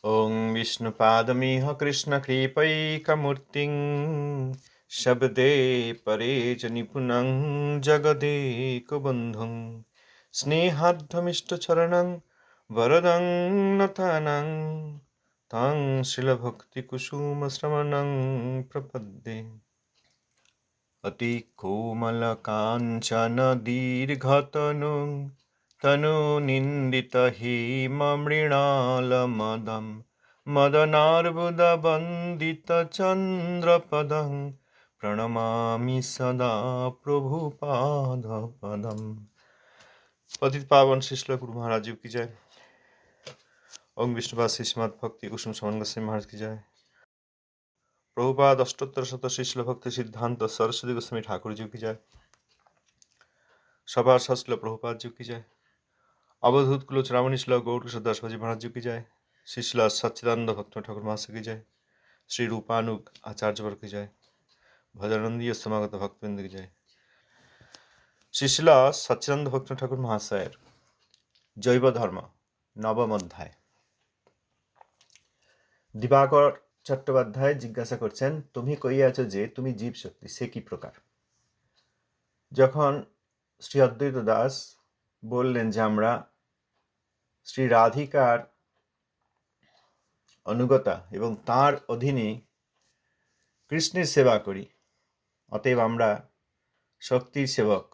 ॐ विष्णुपादमिह कृष्णकृपैकमूर्तिं शब्दे परे च निपुणं जगदेकबन्धुं स्नेहार्धमिष्टचरणं वरदं नतानां तं शिलभक्तिकुसुमश्रवणं प्रपद्ये। अतिकोमलकाञ्चनदीर्घतनुं तनूनिन्दितहेममृणालमदं मदनार्बुदवन्दितचन्द्रपदं प्रणमामि सदा प्रभुपादपदम्। पतित पावन श्री गुरु महाराज जी की जय। ओम विष्णुपाद श्रीमद भक्ति कुसुम समन गोस्वामी महाराज की जय। प्रभुपाद अष्टोत्तर शत शिष्ल भक्ति सिद्धांत सरस्वती गोस्वामी ठाकुर जी की जय। सभा सस्ल प्रभुपाद जी की जय। अवधूत कुल चुरामणि श्ल गौर दास भाजी महाराज जी की जय। शिशिला सच्चिदानंद भक्त ठाकुर महाराज की जय। श्री रूपानुग आचार्य वर्ग की जय। भजनंदीय समागत भक्तवृंद की जय। शिशिला सच्चिदानंद भक्त ठाकुर महाशयर जैव धर्म नवम अध्याय। दिवाकर चट्टोपाध्याय जिज्ञासा करছেন তুমি কইয়াছ যে তুমি জীব শক্তি সে কি প্রকার। যখন শ্রী অদ্বৈত দাস বললেন যে আমরা শ্রী রাধিকার অনুগতা এবং তার অধীনে কৃষ্ণের সেবা করি, অতএব আমরা শক্তির সেবক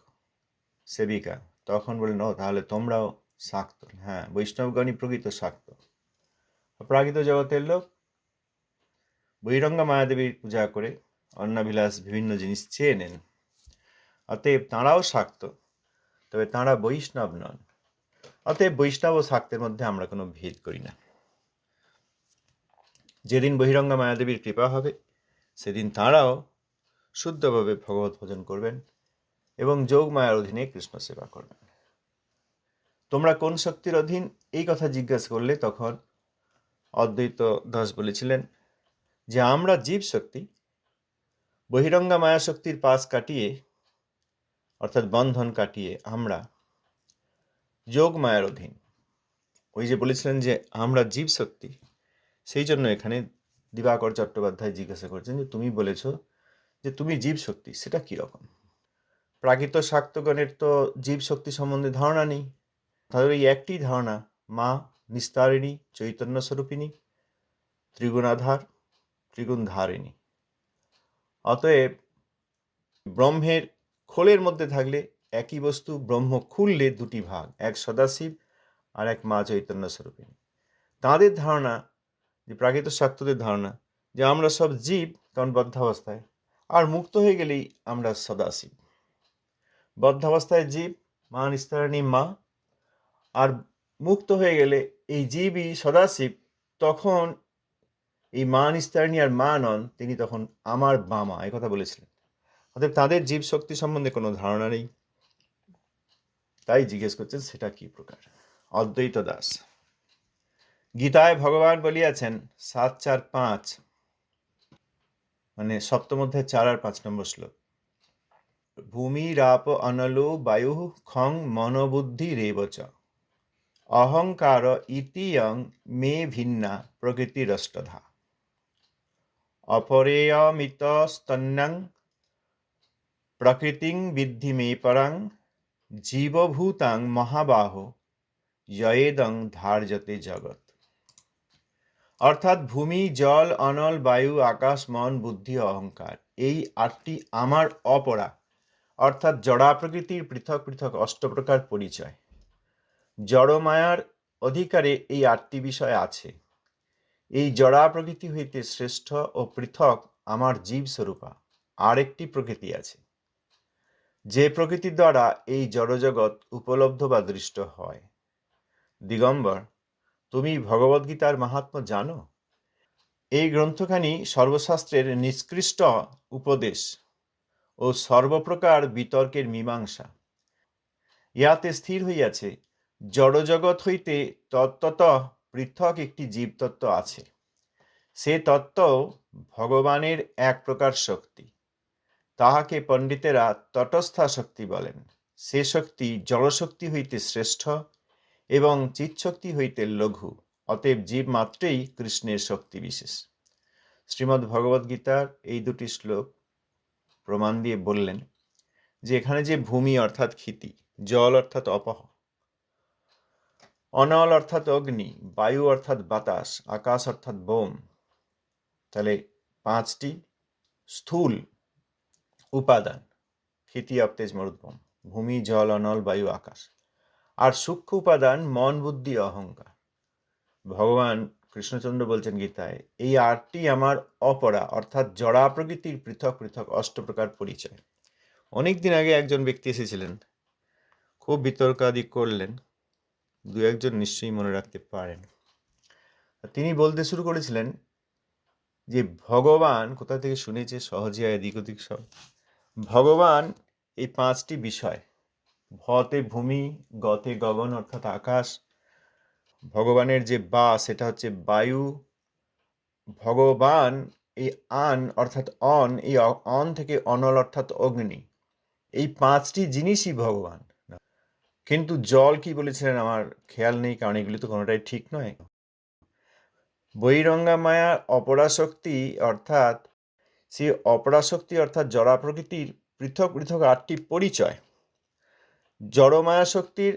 সেবিকা, তখন বললেন ও তাহলে তোমরাও শাক্ত। হ্যাঁ, বৈষ্ণবগণই প্রকৃত শাক্ত। প্রাকৃত জগতের লোক বহিরঙ্গা মায়াদেবীর পূজা করে অন্নাবিলাস বিভিন্ন জিনিস চেয়ে নেন, অতএব তাঁরাও শাক্ত, তবে তাঁরা বৈষ্ণব নন। অতএব বৈষ্ণব ও শাক্তের মধ্যে আমরা কোনো ভেদ করি না। যেদিন বহিরঙ্গা মায়াদেবীর কৃপা হবে সেদিন তাঁরাও শুদ্ধভাবে ভগবত ভজন করবেন এবং যোগ মায়ার অধীনে কৃষ্ণ সেবা করবেন। তোমরা কোন শক্তির অধীন, এই কথা জিজ্ঞাসা করলে তখন অদ্বৈত দাস বলেছিলেন যে আমরা জীব শক্তি বহিরঙ্গা মায়া শক্তির পাশ কাটিয়ে অর্থাৎ বন্ধন কাটিয়ে আমরা যোগ মায়ার অধীন। ওই যে বলেছিলেন যে আমরা জীব শক্তি, সেই জন্য এখানে দিবাকর চট্টোপাধ্যায় জিজ্ঞাসা করছেন যে তুমি বলেছ যে তুমি জীব শক্তি, সেটা কীরকম। প্রাকৃত শাক্তগণের তো জীব শক্তি সম্বন্ধে ধারণা নেই, তাদের এই একটি ধারণা মা নিস্তারিণী চৈতন্য স্বরূপিণী ত্রিগুণাধার ত্রিগুণধারিণী। অতএব ব্রহ্মের খোলের মধ্যে থাকলে একই বস্তু, ব্রহ্ম খুললে দুটি ভাগ, এক সদাশিব আর এক মা চৈতন্য স্বরূপিণী। তাঁদের ধারণা, যে প্রাকৃত শাক্তদের ধারণা, যে আমরা সব জীব কারণ বদ্ধাবস্থায়, আর মুক্ত হয়ে গেলেই আমরা সদাশিব। বদ্ধাবস্থায় জীব মা নিস্তারিণী মা, আর মুক্ত হয়ে গেলে এই জীবই সদাশিব, তখন এই মা নিস্তারিণী আর মা নন, তিনি তখন আমার বামা, এই কথা বলেছিলেন। অতএব তাদের জীব শক্তি সম্বন্ধে কোনো ধারণা নেই, তাই জিজ্ঞেস করছেন সেটা কি প্রকার। অদ্বৈত দাস গীতায় ভগবান বলিয়াছেন 7-4-5, মানে সপ্তম অধ্যায় 4 আর 5 নম্বর শ্লোক, ভূমিরাপ অনলো বায়ু খং মনোবুদ্ধি রেবচ অহংকার ইতিয়ং মে ভিন্না প্রকৃতিরষ্টধা অপরেয়মিতস্তন্যং প্রকৃতিং বিদ্ধি মে পরং জীবভূতাং মহাবাহ যয়েদং ধার্যতে জগৎ। অর্থাৎ ভূমি, জল, অনল, বায়ু, আকাশ, মন, বুদ্ধি, অহংকার, এই 8টি আমার অপরা অর্থাৎ জড়া প্রকৃতির পৃথক পৃথক অষ্টপ্রকার পরিচয়। জড়মায়ার অধিকারে এই 8টি বিষয় আছে। এই জড়া প্রকৃতি হইতে শ্রেষ্ঠ ও পৃথক আমার জীব স্বরূপা আর একটি প্রকৃতি আছে, যে প্রকৃতির দ্বারা এই জড়জগৎ উপলব্ধ বা দৃষ্ট হয়। দিগম্বর, তুমি ভগবদ্গীতার মাহাত্ম্য জানো? এই গ্রন্থখানি সর্বশাস্ত্রের নিষ্কৃষ্ট উপদেশ ও সর্বপ্রকার বিতর্কের মীমাংসা। ইহাতে স্থির হইয়াছে জড়জগৎ হইতে তত্ত্বত পৃথক একটি জীবতত্ত্ব আছে। সে তত্ত্ব ভগবানের এক প্রকার শক্তি, তাহাকে পণ্ডিতেরা তটস্থা শক্তি বলেন। সে শক্তি জড়শক্তি হইতে শ্রেষ্ঠ এবং চিৎশক্তি হইতে লঘু। অতএব জীব মাত্রেই কৃষ্ণের শক্তি বিশেষ। শ্রীমদ্ ভগবদ্ গীতার এই দুটি শ্লোক প্রমাণ দিয়ে বললেন যে এখানে যে ভূমি অর্থাৎ ক্ষিতি, জল অর্থাৎ অপহ, অনল অর্থাৎ অগ্নি, বায়ু অর্থাৎ বাতাস, আকাশ অর্থাৎ বোম, তাহলে 5টি স্থূল উপাদান, ক্ষিতি অপ তেজ মরুদ্গম, ভূমি, জল, অনল, বায়ু, আকাশ। আর সূক্ষ্ম উপাদান মন, বুদ্ধি, অহংকার। ভগবান কৃষ্ণচন্দ্র বলছেন গীতায়, এই 8টি আমার অপরা অর্থাৎ জড়া প্রকৃতির পৃথক পৃথক অষ্টপ্রকার পরিচয়। অনেকদিন আগে একজন ব্যক্তি এসেছিলেন, খুব বিতর্কাদি করলেন, 2-1জন নিশ্চয়ই মনে রাখতে পারেন। তিনি বলতে শুরু করেছিলেন যে ভগবান কোথা থেকে শুনেছে, সহজিয়া এদিক ওদিক সব, ভগবান এই 5টি বিষয়, ভতে ভূমি, গতে গগন অর্থাৎ আকাশ, ভগবানের যে বা সেটা হচ্ছে বায়ু, ভগবান এই আন অর্থাৎ অন, এই অন থেকে অনল অর্থাৎ অগ্নি, এই 5টি জিনিসই ভগবান। কিন্তু জল কি বলেছিলেন আমার খেয়াল নেই, কারণ এগুলি তো কোনোটাই ঠিক নয়। বহিরঙ্গা মায়ার অপরাশক্তি অর্থাৎ সেই অপরাশক্তি অর্থাৎ জড়া প্রকৃতির পৃথক পৃথক 8টি পরিচয়, জড়মায়া শক্তির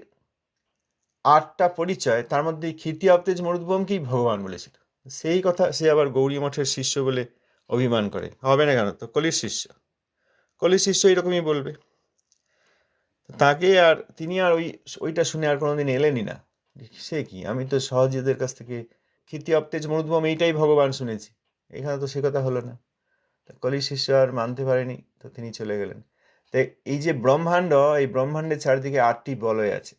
8টা পরিচয়, তার মধ্যে ক্ষিতি অব তেজ মরুদ্গমকেই ভগবান বলেছিল। সেই কথা সে আবার গৌরী মঠের শিষ্য বলে অভিমান করে। হবে না কেন, তো কলির শিষ্য, কলির শিষ্য এরকমই বলবে। তাকে আর তিনি আর ওইটা শুনে আর কোনোদিন এলেনই না। সে কি, আমি তো সহজিদের কাছ থেকে ক্ষিতি অব তেজ মরুদ্গম এইটাই ভগবান শুনেছি, এখানে তো সে কথা হলো না। কলির শিষ্য আর মানতে পারেনি, তো তিনি চলে গেলেন। তাই এই যে ব্রহ্মাণ্ড, এই ব্রহ্মাণ্ডের চারিদিকে 8টি বলয় আছে।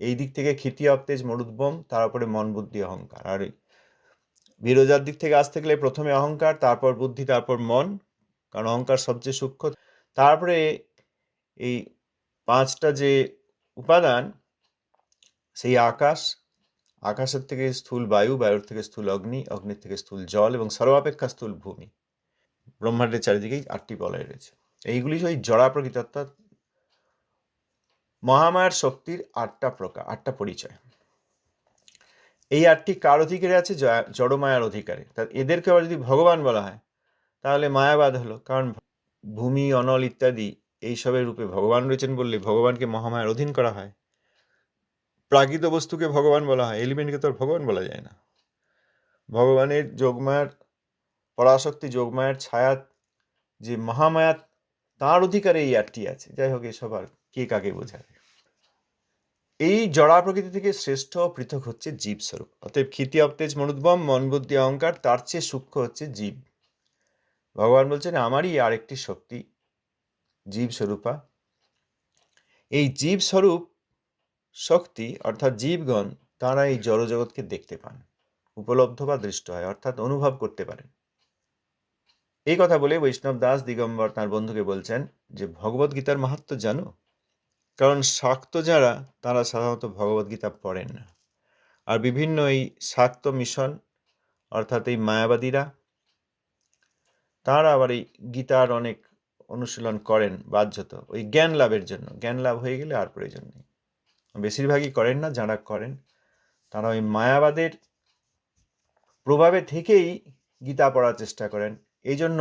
এই দিক থেকে ক্ষিতি অব তেজ মরুদ্গম, তারপরে মন, বুদ্ধি, অহংকার। আর বিরজার দিক থেকে আসতে গেলে প্রথমে অহংকার, তারপর বুদ্ধি, তারপর মন, কারণ অহংকার সবচেয়ে সূক্ষ্ম। তারপরে এই 5টা যে উপাদান, সেই আকাশ, আকাশের থেকে স্থূল বায়ু, বায়ুর থেকে স্থূল অগ্নি, অগ্নির থেকে স্থূল জল এবং সর্বাপেক্ষা স্থূল ভূমি। ব্রহ্মাণ্ডের চারিদিকেই 8টি বলয় রয়েছে। এইগুলি ওই জড়া প্রকৃতি অর্থাৎ মহামায়ার শক্তির 8টা প্রকার, 8টা পরিচয়। এই 8টি কার অধিকারে আছে? জড়মায়ার অধিকারে। তা এদেরকে আবার যদি ভগবান বলা হয় তাহলে মায়াবাদ হলো, কারণ ভূমি, অনল ইত্যাদি এইসবের রূপে ভগবান রয়েছেন বললে ভগবানকে মহামায়ার অধীন করা হয়। প্রাকৃত বস্তুকে ভগবান বলা হয়, এলিমেন্টকে তো আর ভগবান বলা যায় না। ভগবানের যোগমায়ার পরাশক্তি, যোগমায়ার ছায়া যে মহামায়া, তার অধিকারে এই 8টি আছে। যাই হোক, এসব আর কে কাকে বোঝায়। এই জড়া প্রকৃতি থেকে শ্রেষ্ঠ পৃথক হচ্ছে জীব স্বরূপ। অতএব ক্ষিতি অব তেজ মরুদ্গম, মন, বুদ্ধি, অহংকার, তার চেয়ে সূক্ষ্ম হচ্ছে জীব। ভগবান বলছেন আমারই আরেকটি শক্তি জীব স্বরূপা। এই জীব স্বরূপ শক্তি অর্থাৎ জীবগণ, তারা এই জড়জগৎকে দেখতে পান, উপলব্ধ বা দৃষ্ট হয়, অর্থাৎ অনুভব করতে পারেন। এই কথা বলে বৈষ্ণব দাস দিগম্বর তার বন্ধুকে বলছেন যে ভগবদ গীতার মাহাত্ম্য জানো? কারণ শাক্ত যারা, তারা সাধারণত ভগবদ গীতা পড়েন না। আর বিভিন্ন এই শাক্ত মিশন অর্থাৎ এই মায়াবাদীরা, তারা আবার এই গীতার অনেক অনুশীলন করেন বাহ্যত, ওই জ্ঞান লাভের জন্য। জ্ঞান লাভ হয়ে গেলে আর প্রয়োজন নেই। বেশিরভাগই করেন না, যারা করেন তারা ওই মায়াবাদের প্রভাবে থেকেই গীতা পড়ার চেষ্টা করেন। এই জন্য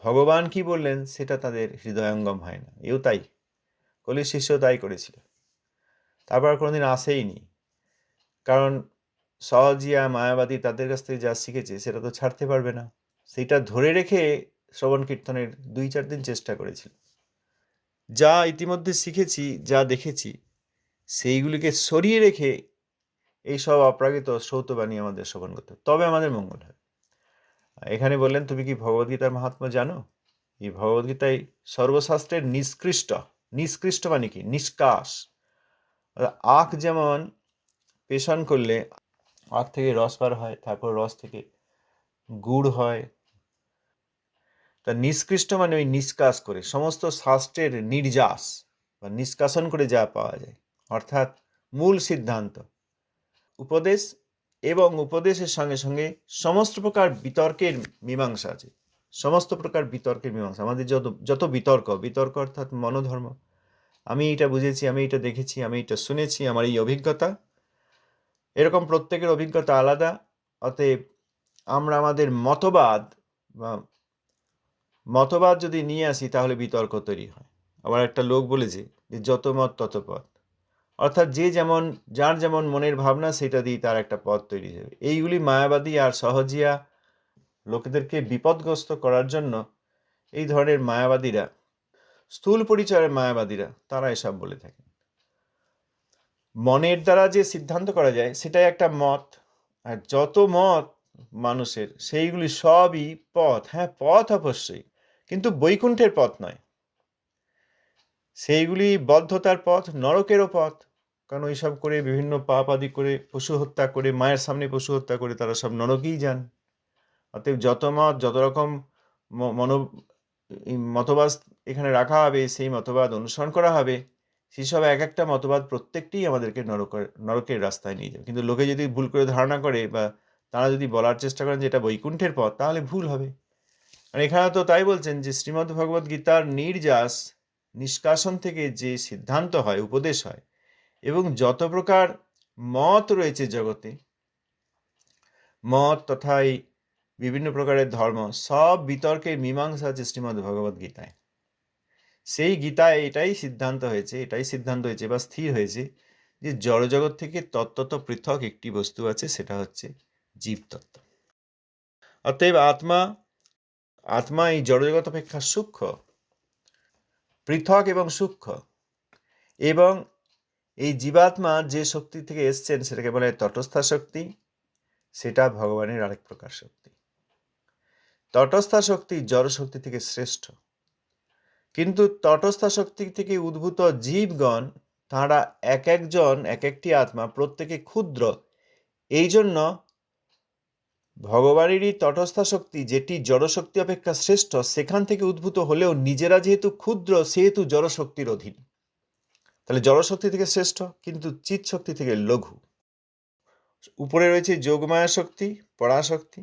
ভগবান কি বললেন সেটা তাদের হৃদয়ঙ্গম হয় না। এও তাই, কলির শিষ্য তাই করেছিল। তারপর কোনোদিন আসেইনি, কারণ সহজিয়া মায়াবাদী তাদের কাছ থেকে যা শিখেছে সেটা তো ছাড়তে পারবে না। সেটা ধরে রেখে শ্রবণ কীর্তনের 2-4 দিন চেষ্টা করেছিল। যা ইতিমধ্যে শিখেছি, যা দেখেছি, সেইগুলিকে সরিয়ে রেখে এইসব অপ্রাকৃত শ্রৌতবাণী আমাদের শ্রবণ করতে, তবে আমাদের মঙ্গল হয়। এখানে বললেন তুমি কি ভগবদ্গীতার মাহাত্ম্য জানো? এই ভগবদ্গীতায় সর্বশাস্ত্রের নিষ্কৃষ্ট মানে কি? নিষ্কাশ। আখ যেমন পেষণ করলে আখ থেকে রস বার হয়, তারপর রস থেকে গুড় হয়, তা নিষ্কৃষ্ট মানে ওই নিষ্কাশ করে, সমস্ত শাস্ত্রের নির্যাস বা নিষ্কাশন করে যা পাওয়া যায়, অর্থাৎ মূল সিদ্ধান্ত, উপদেশ এবং উপদেশের সঙ্গে সঙ্গে সমস্ত প্রকার বিতর্কের মীমাংসা আছে। সমস্ত প্রকার বিতর্কের মীমাংসা, আমাদের যত বিতর্ক অর্থাৎ মনোধর্ম, আমি এটা বুঝেছি, আমি এটা দেখেছি, আমি এটা শুনেছি, আমার এই অভিজ্ঞতা, এরকম প্রত্যেকের অভিজ্ঞতা আলাদা। অতএব আমরা আমাদের মতবাদ যদি নিয়ে আসি তাহলে বিতর্ক তৈরি হয়। আবার একটা লোক বলেছে যে যত মত তত পথ, অর্থাৎ যার যেমন মনের ভাবনা সেটা দিয়ে তার একটা পথ তৈরি হবে। এইগুলি মায়াবাদী আর সহজিয়া লোকেদেরকে বিপদগ্রস্ত করার জন্য এই ধরনের মায়াবাদীরা, স্থূল পরিচয়ের মায়াবাদীরা, তারা এসব বলে থাকে। মনের দ্বারা যে সিদ্ধান্ত করা যায় সেটাই একটা মত, আর যত মত মানুষের সেইগুলি সবই পথ। হ্যাঁ, পথ অবশ্যই, কিন্তু বৈকুণ্ঠের পথ নয়। সেইগুলি বদ্ধতার পথ, নরকেরও পথ। কারণ ওইসব করে বিভিন্ন পাপ আদি করে, পশু হত্যা করে, মায়ের সামনে পশু হত্যা করে তারা সব নরকেই যান। অতএব যত মত, যত রকম মতবাদ এখানে রাখা হবে, সেই মতবাদ অনুসরণ করা হবে, সেসব এক একটা মতবাদ প্রত্যেকটিই আমাদেরকে নরকের রাস্তায় নিয়ে যাবে। কিন্তু লোকে যদি ভুল করে ধারণা করে বা তারা যদি বলার চেষ্টা করেন যে এটা বৈকুণ্ঠের পথ, তাহলে ভুল হবে। আর এখানে তো তাই বলছেন যে শ্রীমদ্ ভগবদ গীতার নিষ্কাশন থেকে যে সিদ্ধান্ত হয়, উপদেশ হয়, এবং যত প্রকার মত রয়েছে জগতে, মত তথা এই বিভিন্ন প্রকারের ধর্ম, সব বিতর্কের মীমাংসা আছে শ্রীমদ্ ভগবদ গীতায়। সেই গীতায় এটাই সিদ্ধান্ত হয়েছে বা স্থির হয়েছে যে জড়জগৎ থেকে তত্ত্বত পৃথক একটি বস্তু আছে, সেটা হচ্ছে জীবতত্ত্ব। অতএব আত্মা এই জড়জগৎ অপেক্ষা সূক্ষ্ম, পৃথক এবং সূক্ষ্ম, এবং এই জীবাত্মা যে শক্তি থেকে এসছেন সেটাকে বলে তটস্থা শক্তি। সেটা ভগবানের আরেক প্রকার শক্তি। তটস্থা শক্তি জড় শক্তি থেকে শ্রেষ্ঠ, কিন্তু তটস্থা শক্তি থেকে উদ্ভূত জীবগণ, তাঁরা এক একটি আত্মা, প্রত্যেকে ক্ষুদ্র। এই জন্য ভগবানেরই তটস্থা শক্তি, যেটি জড়শক্তি অপেক্ষা শ্রেষ্ঠ, সেখান থেকে উদ্ভূত হলেও নিজেরা যেহেতু ক্ষুদ্র, সেহেতু জড়শক্তির অধীন। তাহলে জড়শক্তি থেকে শ্রেষ্ঠ, কিন্তু চিৎ শক্তি থেকে লঘু। উপরে রয়েছে যোগমায়া শক্তি, পরাশক্তি,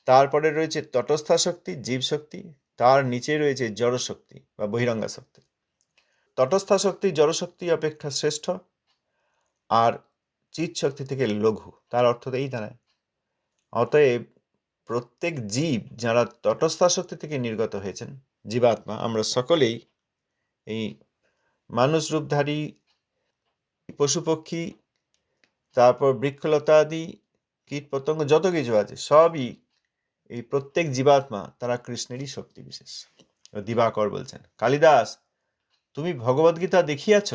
তারপরে রয়েছে তটস্থা শক্তি, জীব শক্তি, তার নিচে রয়েছে জড়শক্তি বা বহিরঙ্গা শক্তি। তটস্থা শক্তি জড়শক্তি অপেক্ষা শ্রেষ্ঠ, আর চিৎ শক্তি থেকে লঘু। তার অর্থ এই দাঁড়ায়, অতএব প্রত্যেক জীব যারা তটস্থা শক্তি থেকে নির্গত হয়েছেন, জীবাত্মা, আমরা সকলেই এই মানুষ রূপধারী পশু পক্ষী, তারপর বৃক্ষলতা আদি কীট পতঙ্গ যত কিছু আছে, সবই এই প্রত্যেক জীবাত্মা তারা কৃষ্ণেরই শক্তি বিশেষ। দিবাকর বলছেন, কালিদাস তুমি ভগবদ্গীতা দেখিয়াছ?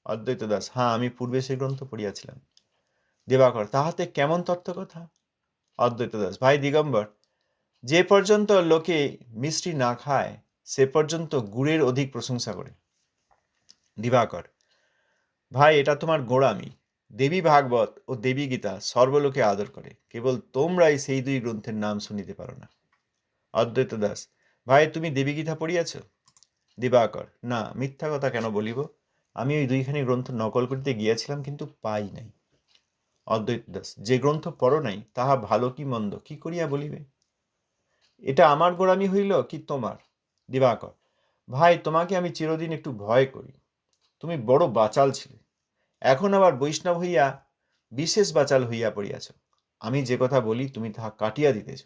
অদ্বৈত দাস, হ্যাঁ, আমি পূর্বে সে গ্রন্থ পড়িয়াছিলাম। দিবাকর, তাহাতে কেমন তত্ত্বকথা? অদ্বৈত দাস, ভাই দিগম্বর, যে পর্যন্ত লোকে মিষ্টি না খায় সে পর্যন্ত গুড়ের অধিক প্রশংসা করে। দিবাকর, ভাই এটা তোমার গোঁড়ামি। দেবী ভাগবত ও দেবী গীতা সর্বলোকে আদর করে, কেবল তোমরাই সেই দুই গ্রন্থের নাম শুনিতে পারো না। অদ্বৈত দাস, ভাই তুমি দেবী গীতা পড়িয়াছ? দিবাকর, না, মিথ্যা কথা কেন বলিব, আমি ওই দুইখানি গ্রন্থ নকল করিতে গিয়াছিলাম, কিন্তু পাই নাই। অদ্বৈত দাস, যে গ্রন্থ পড়ো নাই তাহা ভালো কি মন্দ কি করিয়া বলিবে? এটা আমার গোড়ামি হইল কি তোমার? দিবাকর, ভাই তোমাকে আমি চিরদিন একটু ভয় করি, তুমি বড় বাচাল ছিলে, এখন আবার বৈষ্ণব হইয়া বিশেষ বাচাল হইয়া পড়িয়াছ। আমি যে কথা বলি তুমি তাহা কাটিয়া দিতেছ।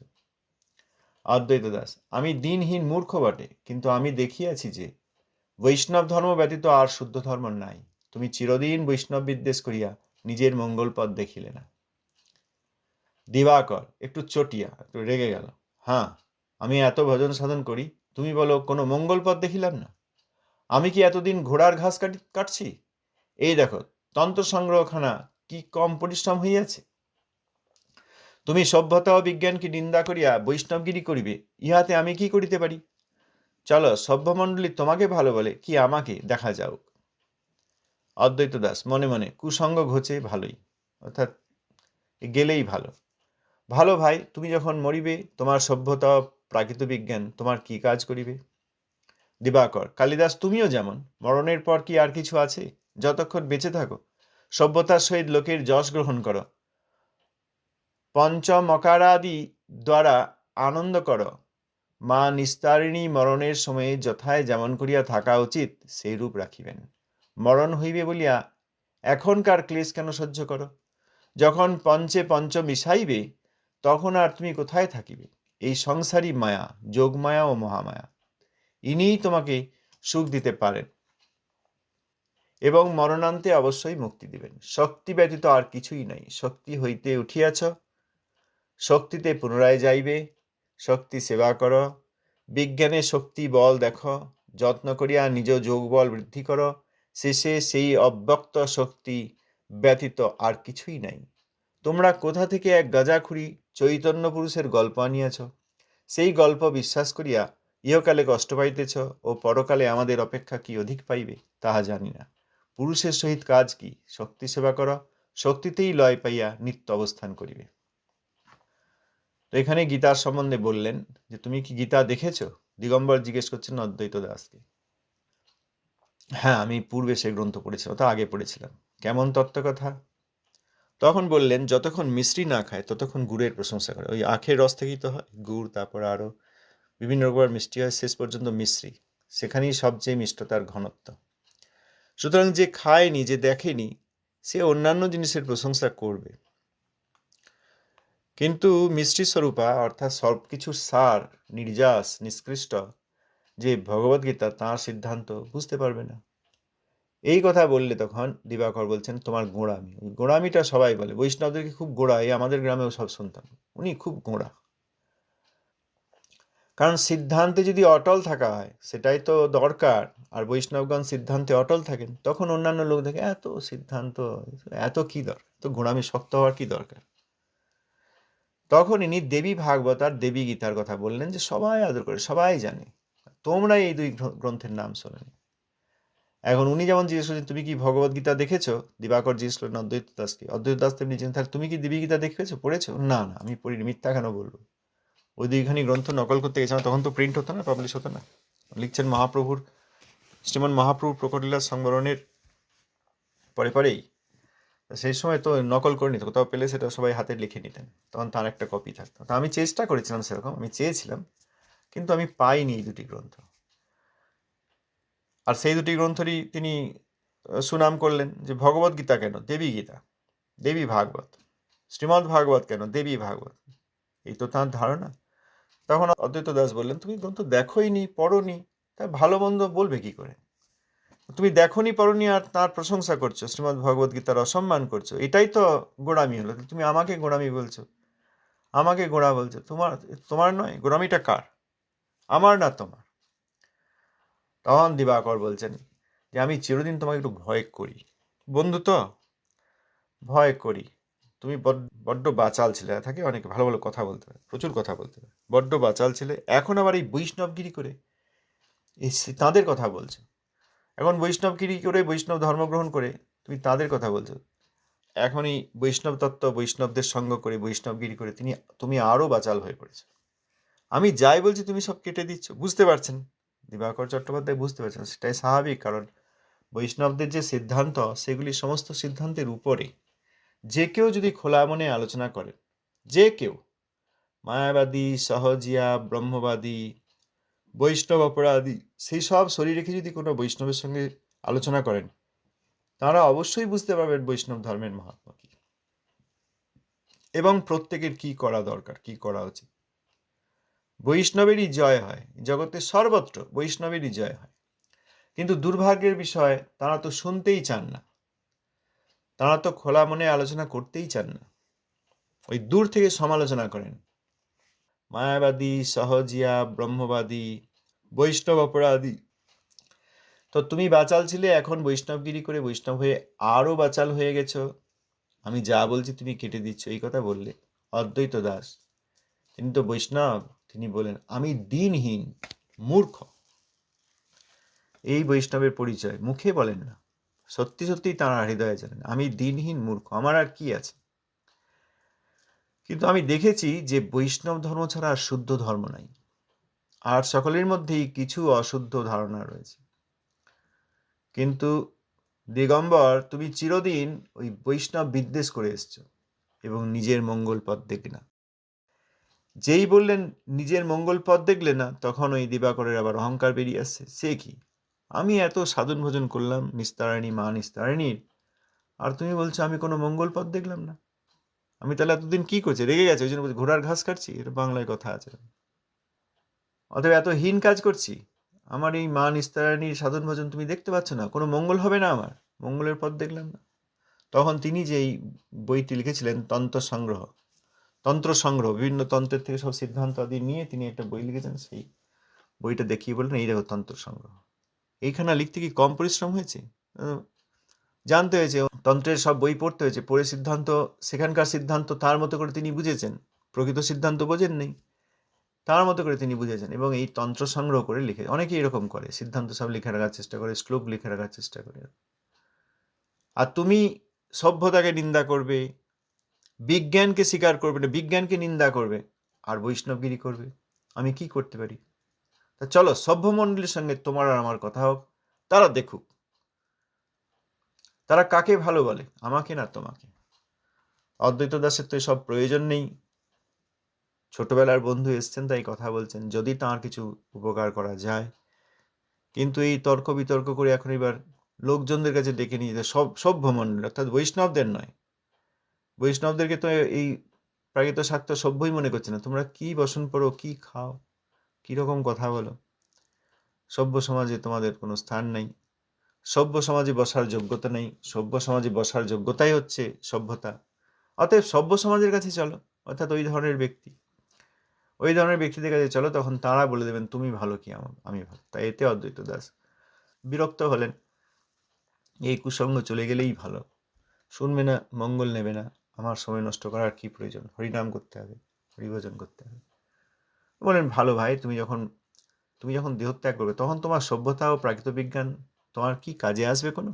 অদ্বৈত দাস, আমি দিনহীন মূর্খ বটে, কিন্তু আমি দেখিয়াছি যে বৈষ্ণব ধর্ম ব্যতীত আর শুদ্ধ ধর্ম নাই। তুমি চিরদিন বৈষ্ণব বিদ্বেষ করিয়া নিজের মঙ্গল পথ দেখিলে না। দিবাকর একটু চটিয়া, একটু রেগে গেল। হ্যাঁ, আমি এত ভজন সাধন করি, তুমি বলো কোনো মঙ্গল পথ দেখিলাম না? আমি কি এতদিন ঘোড়ার ঘাস কাটছি? এই দেখো তন্ত্র সংগ্রহখানা কি কম পরিশ্রম হইয়াছে? তুমি সভ্যতা ও বিজ্ঞানকে নিন্দা করিয়া বৈষ্ণবগিরি করিবে, ইহাতে আমি কি করিতে পারি? চলো, সভ্যমণ্ডলী তোমাকে ভালো বলে কি আমাকে দেখা যাও। অদ্বৈত দাস মনে মনে, কুসঙ্গ ঘোচে ভালোই, অর্থাৎ গেলেই ভালো। ভালো ভাই, তুমি যখন মরিবে, তোমার সভ্যতা প্রাকৃত বিজ্ঞান তোমার কি কাজ করিবে? দিবাকর, কালিদাস তুমিও যেমন, মরণের পর কি আর কিছু আছে? যতক্ষণ বেঁচে থাকো সভ্যতার সহিত লোকের যশ গ্রহণ করো, পঞ্চমকারাদি দ্বারা আনন্দ করো। মা নিস্তারিণী মরণের সময়ে যথায় যেমন করিয়া থাকা উচিত সেই রূপ রাখিবেন। মরণ হইবে বলিয়া এখনকার ক্লেশ কেন সহ্য করো? যখন পঞ্চে পঞ্চ মিশাইবে, তখন আর তুমি কোথায় থাকিবে? এই সংসারী মায়া, যোগমায়া ও মহামায়া, ইনিই তোমাকে সুখ দিতে পারেন এবং মরণান্তে অবশ্যই মুক্তি দিবেন। শক্তি ব্যতীত আর কিছুই নাই। শক্তি হইতে উঠিয়াছ, শক্তিতে পুনরায় যাইবে। শক্তি সেবা কর, বিজ্ঞানে শক্তি বল দেখো, যত্ন করিয়া নিজ যোগ বল বৃদ্ধি কর। শেষে সেই অব্যক্ত শক্তি ব্যতীত আর কিছুই নাই। তোমরা কোথা থেকে এক গাঁজাখুরি চৈতন্য পুরুষের গল্প আনিয়াছ? সেই গল্প বিশ্বাস করিয়া ইহকালে কষ্ট পাইতেছ ও পরকালে আমাদের অপেক্ষা কি অধিক পাইবে তাহা জানি না। পুরুষের সহিত কাজ কি? শক্তি সেবা কর, শক্তিতেই লয় পাইয়া নিত্য অবস্থান করিবে। তো এখানে গীতার সম্বন্ধে বললেন যে তুমি কি গীতা দেখেছো? দিগম্বর জিজ্ঞেস করছেন অদ্বৈত দাসকে। হ্যাঁ, আমি পূর্বে সে গ্রন্থ পড়েছিলাম, তা আগে পড়েছিলাম। কেমন তত্ত্বকথা? তখন বললেন যতক্ষণ মিশ্রি না খায় ততক্ষণ গুড়ের প্রশংসা করে। ওই আখের রস থেকেই তো হয় গুড়, তারপর আরও বিভিন্ন রকমের মিষ্টি হয়, শেষ পর্যন্ত মিশ্রি, সেখানেই সবচেয়ে মিষ্টতার ঘনত্ব। সুতরাং যে খায়নি, যে দেখেনি, সে অন্যান্য জিনিসের প্রশংসা করবে। কিন্তু মিষ্টি স্বরূপা অর্থাৎ সব কিছুর সার, নির্যাস, নিষ্কৃষ্ট যে ভগবদ্গীতা, তাঁর সিদ্ধান্ত বুঝতে পারবে না। এই কথা বললে তখন দিবাকর বলছেন তোমার গোঁড়ামি। গোঁড়ামিটা সবাই বলে, বৈষ্ণবদেরকে খুব গোঁড়া, এই আমাদের গ্রামেও সব শুনতাম, উনি খুব গোঁড়া। কারণ সিদ্ধান্তে যদি অটল থাকা হয় সেটাই তো দরকার, আর বৈষ্ণবগণ সিদ্ধান্তে অটল থাকেন, তখন অন্যান্য লোক দেখে এত সিদ্ধান্ত, এত কি দরকার, তো গোঁড়ামি শক্ত হওয়ার কি দরকার। তখন ইনি দেবী ভাগবত আর দেবী গীতার কথা বললেন, যে সবাই আদর করে, সবাই জানে, তোমরা এই দুই গ্রন্থের নাম শোনেনি। এখন উনি যেমন জিজ্ঞেস করছেন তুমি কি ভগবত গীতা দেখেছো, দিবাকর জিজ্ঞেস করলেন অদ্বৈত দাসকে। অদ্বৈত দাস তেমনি জিজ্ঞেস, তাহলে তুমি কি দেবী গীতা দেখেছো, পড়েছো? না না, আমি পড়িনি, মিথ্যা কেন বলবো। ওই দুইখানি গ্রন্থ নকল করতে গেছিলাম, তখন তো প্রিন্ট হতো না, পাবলিশ হতো না। লিখছেন মহাপ্রভুর, শ্রীমন মহাপ্রভুর প্রকটলীলা সংবরণের পরেই, সেই সময় তো নকল করে নিত, কোথাও পেলে সেটা সবাই হাতে লিখে নিতেন, তখন তার একটা কপি থাকতো। তো আমি চেষ্টা করেছিলাম সেরকম, আমি চেয়েছিলাম, কিন্তু আমি পাইনি এই দুটি গ্রন্থ। আর সেই দুটি গ্রন্থরই তিনি সুনাম করলেন, যে ভগবত গীতা কেন, দেবী গীতা, দেবী ভাগবত, শ্রীমদ্ ভাগবত কেন, দেবী ভাগবত, এই তো তাঁর ধারণা। তখন অদ্বৈত দাস বললেন তুমি গ্রন্থ দেখোইনি, পড়োনি, তা ভালো মন্দ বলবে কি করে? তুমি দেখোনি, পড়োনি, আর তার প্রশংসা করছো, শ্রীমদ্ ভগবত গীতার অসম্মান করছো, এটাই তো গোড়ামি হলো। তুমি আমাকে গোড়ামি বলছো, আমাকে গোড়া বলছো, তোমার তোমার নয়, গোড়ামিটা কার? আমার না তোমার? তখন দিবাকর বলছেন যে আমি চিরদিন তোমাকে একটু ভয় করি, বন্ধু তো ভয় করি। তুমি বড্ড বাচাল ছিলে, থাকে অনেকে ভালো ভালো কথা বলতে পারে, প্রচুর কথা বলতে পারে, বড্ড বাচাল ছিলে, এখন আবার এই বৈষ্ণবগিরি করে তাঁদের কথা বলছো। এখন বৈষ্ণবগিরি করে, বৈষ্ণব ধর্মগ্রহণ করে তুমি তাদের কথা বলছো। এখনই বৈষ্ণব তত্ত্ব, বৈষ্ণবদের সঙ্গ করে, বৈষ্ণবগিরি করে তুমি আরও বাচাল হয়ে পড়েছো। আমি যাই বলছি তুমি সব কেটে দিচ্ছ, বুঝতে পারছেন দিবাকর চট্টোপাধ্যায়, বুঝতে পারছেন, সেটাই স্বাভাবিক। কারণ বৈষ্ণবদের যে সিদ্ধান্ত, সেগুলি সমস্ত সিদ্ধান্তের উপরে। যে কেউ যদি খোলা মনে আলোচনা করে, যে কেউ, মায়াবাদী, সহজিয়া, ব্রহ্মবাদী, বৈষ্ণব অপরাধী, সেই সব শরীর রেখে যদি কোনো বৈষ্ণবের সঙ্গে আলোচনা করেন, তারা অবশ্যই বুঝতে পারবেন বৈষ্ণব ধর্মের মাহাত্ম্য কি, এবং প্রত্যেকের কি করা দরকার, কি করা উচিত। বৈষ্ণবেরই জয় হয়, জগতের সর্বত্র বৈষ্ণবেরই জয় হয়। কিন্তু দুর্ভাগ্যের বিষয়, তারা তো শুনতেই চান না, তারা তো খোলা মনে আলোচনা করতেই চান না, ওই দূর থেকে সমালোচনা করেন। মায়াবাদী, সহজিয়া, ব্রহ্মবাদী, বৈষ্ণব অপরাধী। তো তুমি বাচাল ছিলে, এখন বৈষ্ণবগিরি করে বৈষ্ণব হয়ে আরও বাচাল হয়ে গেছো। আমি যা বলছি তুমি কেটে দিচ্ছ, এই কথা বললে অদ্বৈত দাস, তিনি তো বৈষ্ণব, তিনি বলেন আমি দিনহীন মূর্খ। এই বৈষ্ণবের পরিচয় মুখে বলেন না, সত্যি সত্যিই তাঁরা হৃদয়ে জানেন, আমি দিনহীন মূর্খ, আমার আর কি আছে। কিন্তু আমি দেখেছি যে বৈষ্ণব ধর্ম ছাড়া আর শুদ্ধ ধর্ম নাই, আর সকলের মধ্যেই কিছু অশুদ্ধ ধারণা রয়েছে। কিন্তু দিগম্বর, তুমি চিরদিন ওই বৈষ্ণব বিদ্বেষ করে এসছো এবং নিজের মঙ্গল পথ দেখলে না। যেই বললেন নিজের মঙ্গল পথ দেখলে না, তখন ওই দিবাকরের আবার অহংকার বেরিয়ে আসছে। সে কি, আমি এত সাধন ভোজন করলাম নিস্তারিণী মা নিস্তারিণীর, আর তুমি বলছো আমি কোনো মঙ্গল পথ দেখলাম না। আমি তাহলে এতদিন কি করছি? রেগে গেছে, ওই জন্য বলছি ঘোড়ার ঘাস কাটছি, এটা বাংলায় কথা আছে। অতএব এত হীন কাজ করছি, আমার এই মা নিস্তারিণীর সাধন ভজন তুমি দেখতে পাচ্ছ না, কোনো মঙ্গল হবে না, আমার মঙ্গলের পথ দেখলাম না। তখন তিনি যে এই বইটি লিখেছিলেন তন্ত্র সংগ্রহ, বিভিন্ন তন্ত্রের থেকে সব সিদ্ধান্ত আদি নিয়ে তিনি একটা বই লিখেছেন, সেই বইটা দেখিয়ে বললেন এই দেখো তন্ত্র সংগ্রহ। এইখানে লিখতে কি কম পরিশ্রম হয়েছে? জানতে হয়েছে, তন্ত্রের সব বই পড়তে হয়েছে, পড়ে সিদ্ধান্ত, সেখানকার সিদ্ধান্ত তার মতো করে তিনি বুঝেছেন, প্রকৃত সিদ্ধান্ত বোঝেন নেই, তার মতো করে তিনি বুঝেছেন, এবং এই তন্ত্র সংগ্রহ করে লিখে। অনেকেই এরকম করে, সিদ্ধান্ত সব লিখে রাখার চেষ্টা করে, শ্লোক লিখে রাখার চেষ্টা করে। আর তুমি সভ্যতাকে নিন্দা করবে, বিজ্ঞানকে স্বীকার করবে না, বিজ্ঞানকে নিন্দা করবে, আর বৈষ্ণবগিরি করবে। আমি কি করতে পারি? তা চলো সভ্যমণ্ডলীর সঙ্গে তোমার আর আমার কথা হোক, তারা দেখুক তারা কাকে ভালো বলে, আমাকে না তোমাকে। অদ্বৈত দাসের তো এসব প্রয়োজন নেই, ছোটবেলার বন্ধু এসছেন তাই কথা বলছেন, যদি তাঁর কিছু উপকার করা যায়। কিন্তু এই তর্ক বিতর্ক করে এখন এবার লোকজনদের কাছে ডেকে নিয়ে যেতে, সভ্যমণ্ডলী অর্থাৎ বৈষ্ণবদের নয়, বৈষ্ণবদেরকে তো এই প্রাকৃত স্বার্থ সভ্যই মনে করছে না। তোমরা কি বসন পড়ো, কি খাও, কিরকম কথা বলো, সভ্য সমাজে তোমাদের কোনো স্থান নেই, সভ্য সমাজে বসার যোগ্যতা নেই, সভ্য সমাজে বসার যোগ্যতাই হচ্ছে সভ্যতা। অতএব সভ্য সমাজের কাছে চলো, অর্থাৎ ওই ধরনের ব্যক্তিদের কাছে চলো, তখন তারা বলে দেবেন তুমি ভালো কি আমি ভালো। তাই এতে অদ্বৈত দাস বিরক্ত হলেন, এই কুসঙ্গ চলে গেলেই ভালো, শুনবে না, মঙ্গল নেবে না, আমার সময় নষ্ট করার কি প্রয়োজন, হরিনাম করতে হবে, হরিভজন করতে হবে। বলেন ভালো ভাই, তুমি যখন দেহত্যাগ করবে তখন তোমার সভ্যতা ও প্রাকৃত বিজ্ঞান তোমার কি কাজে আসবে কোনো?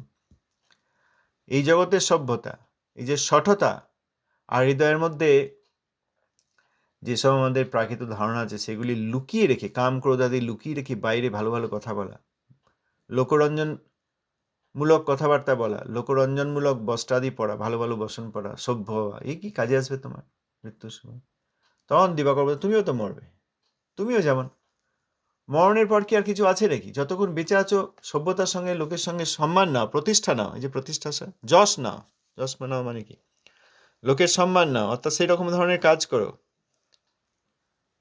এই জগতের সভ্যতা, এই যে শঠতা, আর হৃদয়ের মধ্যে যেসব আমাদের প্রাকৃত ধারণা আছে সেগুলি লুকিয়ে রেখে, কাম ক্রোধ আদি লুকিয়ে রেখে বাইরে ভালো ভালো কথা বলা, লোকরঞ্জনমূলক কথাবার্তা বলা, লোকরঞ্জনমূলক বস্ত্রাদি পরা, ভালো ভালো বসন পরা, সভ্য হওয়া, এই কি কাজে আসবে তোমার মৃত্যুর সময়? তখন দিবাকর বলবে তুমিও তো মরবে, তুমিও যেমন, মরণের পর কি আর কিছু আছে নাকি? যতক্ষণ বেঁচে আছো সভ্যতার সঙ্গে, লোকের সঙ্গে সম্মান নাও, প্রতিষ্ঠা নাও, এই যে প্রতিষ্ঠা, যশ নাও, যশ নাও মানে কি? লোকের সম্মান নাও, অর্থাৎ সেই রকম ধরনের কাজ করো,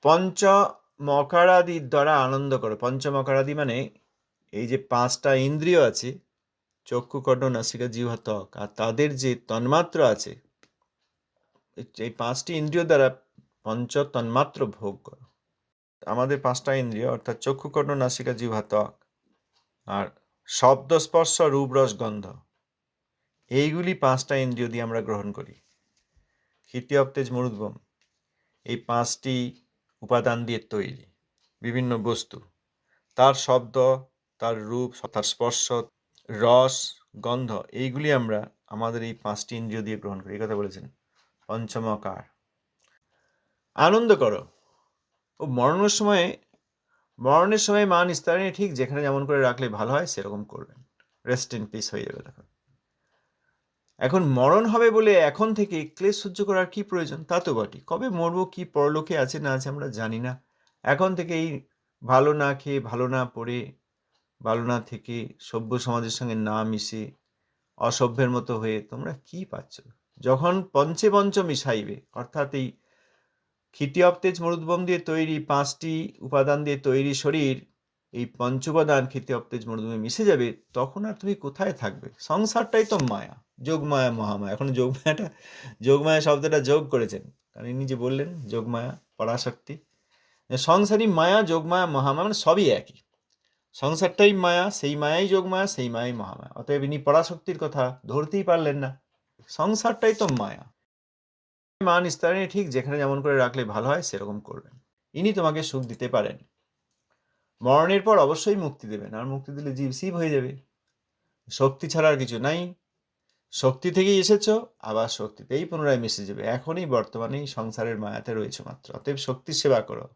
পঞ্চমকারাদির দ্বারা আনন্দ করো। পঞ্চমকারাদি মানে এই যে পাঁচটা ইন্দ্রিয় আছে, চক্ষু কর্ণ নাসিকা জিহ্বা ত্বক, আর তাদের যে তন্মাত্র আছে, এই পাঁচটি ইন্দ্রিয় দ্বারা পঞ্চ তন্মাত্র ভোগ করো। আমাদের পাঁচটা ইন্দ্রিয় অর্থাৎ চক্ষু কর্ণ নাসিকা জিহ্বা ত্বক আর শব্দ স্পর্শ রূপ রস গন্ধ, এইগুলি পাঁচটা ইন্দ্রিয় দিয়ে আমরা গ্রহণ করি। ক্ষিতি অপ্তেজ মরুদ্গম, এই পাঁচটি উপাদান দিয়ে তৈরি বিভিন্ন বস্তু, তার শব্দ, তার রূপ, তার স্পর্শ, রস, গন্ধ, এইগুলি আমরা আমাদের এই পাঁচটি ইন্দ্রিয় দিয়ে গ্রহণ করি। এই কথা বলেছেন পঞ্চমকার। আনন্দ করো। ও মরণের সময় মা নিস্তারিণী ঠিক যেখানে যেমন করে রাখলে ভালো হয় সেরকম করবেন, রেস্ট ইন পিস হয়ে যাবে তখন। এখন মরণ হবে বলে এখন থেকে ক্লেশ সহ্য করার কি প্রয়োজন? তা তো বটে, কবে মরবো, কি পরলোকে আছে না আছে আমরা জানি না। এখন থেকে এই ভালো না খেয়ে, ভালো না পড়ে, ভালো না থেকে, সভ্য সমাজের সঙ্গে না মিশে, অসভ্যের মতো হয়ে তোমরা কি পাচ্ছ? যখন পঞ্চে পঞ্চ মিশাইবে, অর্থাৎ এই ক্ষিতি অপ্তেজ মরুদ্গম দিয়ে তৈরি পাঁচটি উপাদান দিয়ে তৈরি শরীর, এই পঞ্চ উপাদান ক্ষিতি অপ্তেজ মরুদ্গমে মিশে যাবে, তখন আর তুমি কোথায় থাকবে? সংসারটাই তো মায়া, যোগমায়া মহামায়া। এখন যোগমায়া শব্দটা যোগ করেছেন, কারণ ইনি যে বললেন যোগমায়া পরাশক্তি, সংসারী মায়া, যোগমায়া মহামায়া মানে সবই একই। সংসারটাই মায়া, সেই মায়াই যোগমায়া, সেই মায়াই মহামায়া। অতএব ইনি পরাশক্তির কথা ধরতেই পারলেন না, সংসারটাই তো মায়া। মা নিস্তারিণী ঠিক যেখানে যেমন করে রাখলে ভালো হয় সেরকম করবেন, ইনি তোমাকে সুখ দিতে পারেন। মরণের পর অবশ্যই মুক্তি দেবেন, আর মুক্তি দিলে জীব শিব হয়ে যাবে। শক্তি ছাড়া আর কিছু নাই, শক্তি থেকেই এসেছো, আবার শক্তিতেই পুনরায় মিশে যাবে। এখনই বর্তমানেই সংসারের মায়াতে রয়েছে মাত্র, অতএব শক্তির সেবা করো।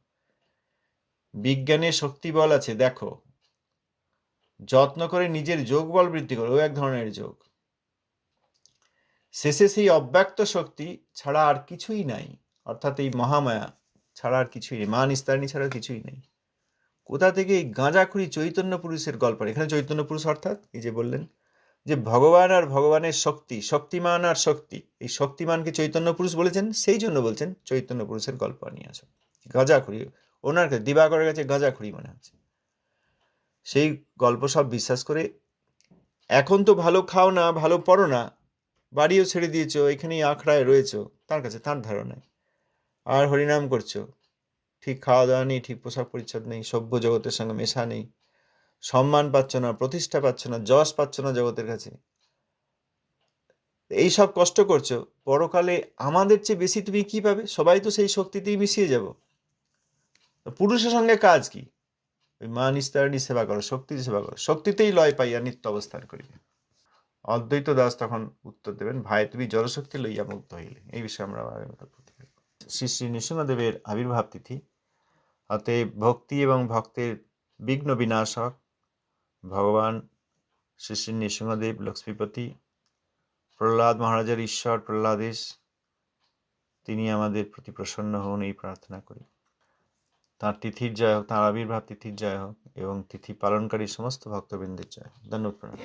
বিজ্ঞানের শক্তি বল আছে, দেখো, যত্ন করে নিজের যোগ বল বৃদ্ধি করো, ও এক ধরনের যোগ। শেষে সেই অব্যক্ত শক্তি ছাড়া আর কিছুই নাই, অর্থাৎ এই মহামায়া ছাড়া আর কিছুই নেই, মা নিস্তারিণী ছাড়া কিছুই নেই। কোথা থেকে এই গাঁজাখুরি চৈতন্য পুরুষের গল্প? এখানে চৈতন্য পুরুষ অর্থাৎ এই যে বললেন যে ভগবান আর ভগবানের শক্তি, শক্তিমান আর শক্তি, এই শক্তিমানকে চৈতন্য পুরুষ বলেছেন, সেই জন্য বলছেন চৈতন্য পুরুষের গল্প নিয়ে আসো। গাঁজাখুরি, ওনার কাছে দিবাকরের কাছে গাঁজাখুরি মনে হচ্ছে। সেই গল্প সব বিশ্বাস করে এখন তো ভালো খাও না, ভালো পড়ো না, বাড়িও ছেড়ে দিয়েছো, এখানেই আখড়ায় রয়েছো, তার কাছে তার ধারণায়, আর হরিনাম করছো, ঠিক খাওয়া দাওয়া নেই, ঠিক পোশাক পরিচ্ছদ নেই, সভ্য জগতের সঙ্গে মেশা নেই, সম্মান পাচ্ছ না, প্রতিষ্ঠা পাচ্ছ না, যশ পাচ্ছ না জগতের কাছে, এই সব কষ্ট করছো, পরকালে আমাদের চেয়ে বেশি তুমি কি পাবে? সবাই তো সেই শক্তিতেই মিশিয়ে যাব। পুরুষের সঙ্গে কাজ কি? ওই মা নিস্তারিণী সেবা করো, শক্তির সেবা করো, শক্তিতেই লয় পাইয়া নিত্য অবস্থান করিবে। অদ্বৈত দাস তখন উত্তর দেবেন, ভাই তুমি জলশক্তি লইয়া মুক্ত হইলে। এই বিষয়ে আমরা শ্রী শ্রী নৃসিংহদেবের আবির্ভাব তিথি, অতএব ভক্তি এবং ভক্তের বিঘ্ন বিনাশক ভগবান শ্রী শ্রী নৃসিংহদেব লক্ষ্মীপতি, প্রহ্লাদ মহারাজের ঈশ্বর প্রহ্লাদেশ, তিনি আমাদের প্রতি প্রসন্ন হন, এই প্রার্থনা করি। তাঁর তিথির জয় হোক, তাঁর আবির্ভাব তিথির জয় হোক, এবং তিথি পালনকারী সমস্ত ভক্তবৃন্দের জয় হোক। ধন্যবাদ।